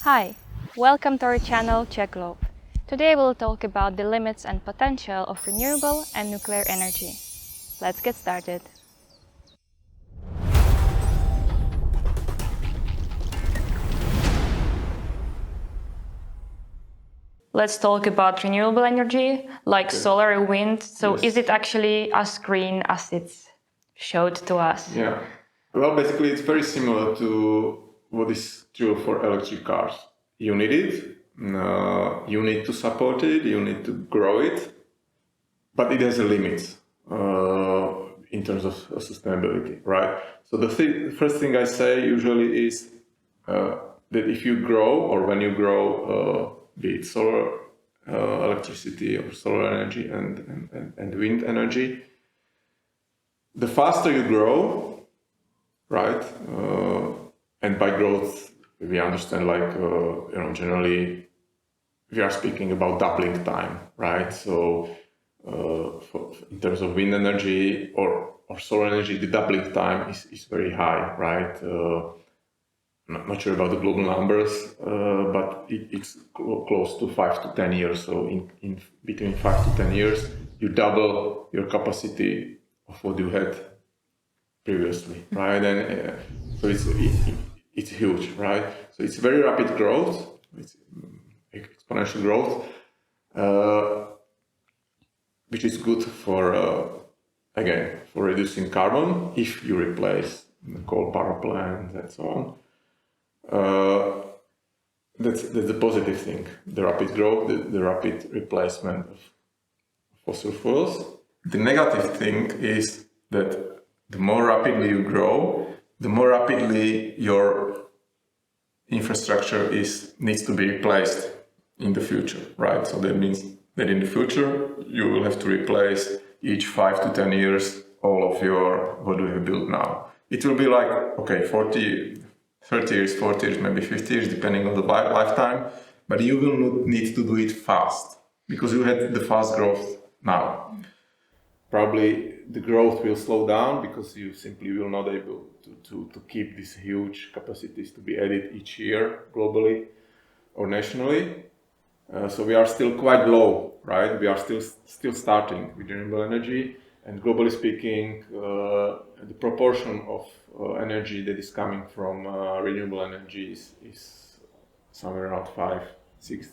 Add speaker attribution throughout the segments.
Speaker 1: Hi, welcome to our channel Check Globe. Today we'll talk about the limits and potential of renewable and nuclear energy. Let's get started. Let's talk about renewable energy, like solar and wind. So
Speaker 2: Yes.
Speaker 1: is it actually as green as it's showed to us?
Speaker 2: Yeah. Well, basically, it's very similar to what is true for electric cars. You need it, you need to support it, you need to grow it, but it has a limit in terms of sustainability, right? So the first thing I say usually is that if you grow, or when you grow, be it solar electricity or solar energy and wind energy, the faster you grow, right? And by growth, we understand generally we are speaking about doubling time, right? So in terms of wind energy or solar energy, the doubling time is very high, right? Not sure about the global numbers, but it's close to 5 to 10 years. So in between 5 to 10 years, you double your capacity of what you had previously, right? And so it's huge, right? So it's very rapid growth, it's exponential growth, which is good for again for reducing carbon if you replace the coal power plants and so on. That's the positive thing: the rapid growth, the rapid replacement of fossil fuels. The negative thing is that the more rapidly you grow, the more rapidly your infrastructure needs to be replaced in the future, right? So that means that in the future you will have to replace each 5 to 10 years all of what we have built now. It will be like, okay, 30 years, 40 years, maybe 50 years, depending on the lifetime, but you will not need to do it fast because you had the fast growth now. Probably the growth will slow down because you simply will not able to keep these huge capacities to be added each year globally or nationally. So we are still quite low, right? We are still starting with renewable energy, and globally speaking, the proportion of energy that is coming from renewable energy is somewhere around 5-6%.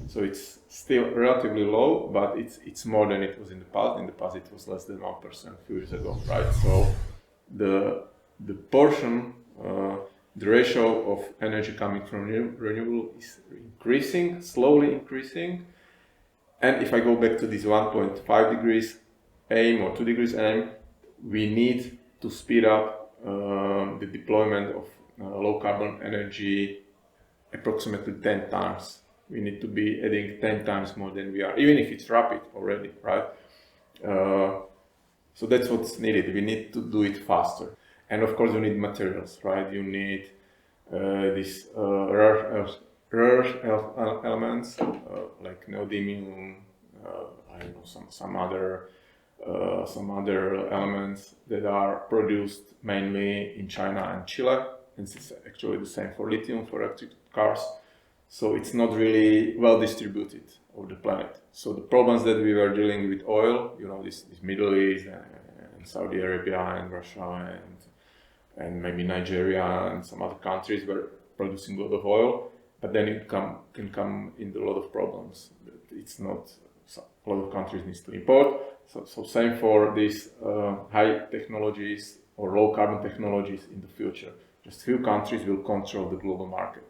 Speaker 2: So it's still relatively low, but it's more than it was in the past. In the past, it was less than 1% a few years ago, right? So the portion, the ratio of energy coming from renewable is increasing, slowly increasing. And if I go back to this 1.5 degrees aim or 2 degrees aim, we need to speed up the deployment of low carbon energy approximately 10 times. We need to be adding 10 times more than we are, even if it's rapid already, right? So that's what's needed. We need to do it faster. And of course, you need materials, right? You need these rare earth elements like neodymium, I don't know, some other elements that are produced mainly in China and Chile. And it's actually the same for lithium for electric cars. So it's not really well distributed over the planet. So the problems that we were dealing with oil, this Middle East and Saudi Arabia and Russia and maybe Nigeria and some other countries were producing a lot of oil, but then it can come into a lot of problems. It's not, a lot of countries need to import. So same for these high technologies or low carbon technologies in the future. Just few countries will control the global market.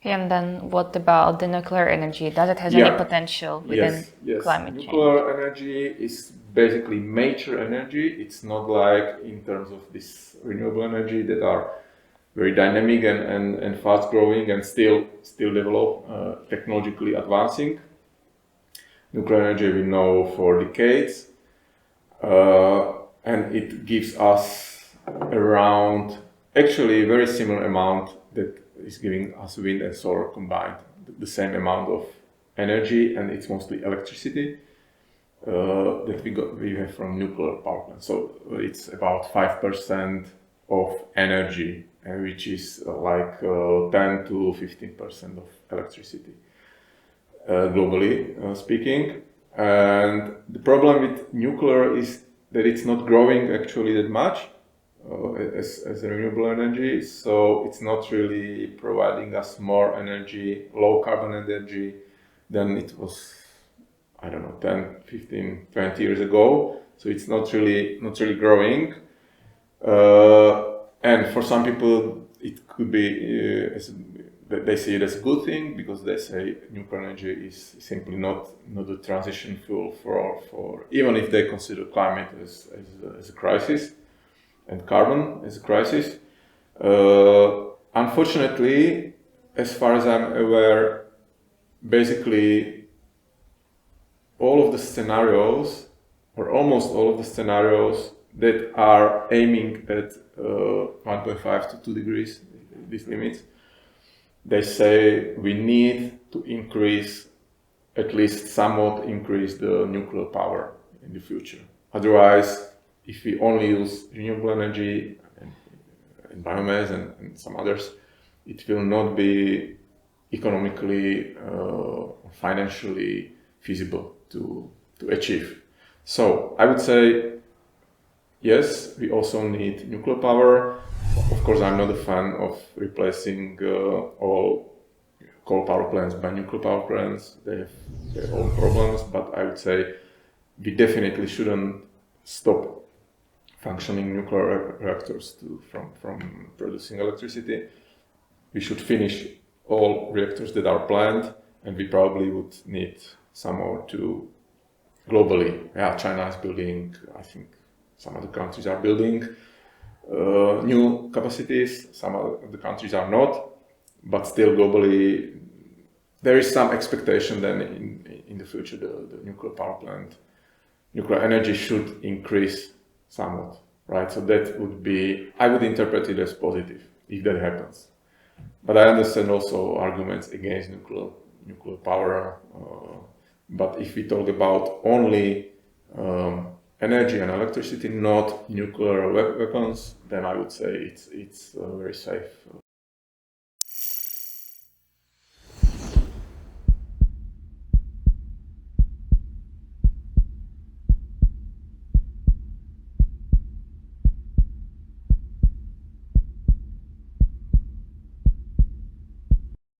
Speaker 1: And then what about the nuclear energy? Does it have any potential within climate change?
Speaker 2: Nuclear energy is basically mature energy. It's not like in terms of this renewable energy that are very dynamic and fast growing and still develop, technologically advancing. Nuclear energy we know for decades, and it gives us around actually a very similar amount that is giving us wind and solar combined, the same amount of energy, and it's mostly electricity that we have from nuclear power plants. So it's about 5% of energy which is like 10 to 15% of electricity, globally speaking. And the problem with nuclear is that it's not growing actually that much as renewable energy, so it's not really providing us more energy, low carbon energy, than it was, I don't know, 10, 15, 20 years ago. So it's not really growing. And for some people, it could be they see it as a good thing, because they say nuclear energy is simply not a transition fuel for even if they consider climate as a crisis and carbon as a crisis. Unfortunately, as far as I'm aware, basically all of the scenarios, or almost all of the scenarios that are aiming at 1.5 to 2 degrees, these limits, they say we need to at least somewhat increase the nuclear power in the future. Otherwise, if we only use renewable energy and biomass and some others, it will not be economically or financially feasible to achieve. So I would say, yes, we also need nuclear power. Of course, I'm not a fan of replacing all coal power plants by nuclear power plants. They have their own problems, but I would say we definitely shouldn't stop functioning nuclear reactors from producing electricity. We should finish all reactors that are planned, and we probably would need some more to globally. Yeah, China is building, I think some other countries are building new capacities, some of the countries are not, but still globally there is some expectation that in the future the nuclear power plant, nuclear energy should increase somewhat, right? So that would be, I would interpret it as positive if that happens. But I understand also arguments against nuclear power. But if we talk about only energy and electricity, not nuclear weapons, then I would say it's a very safe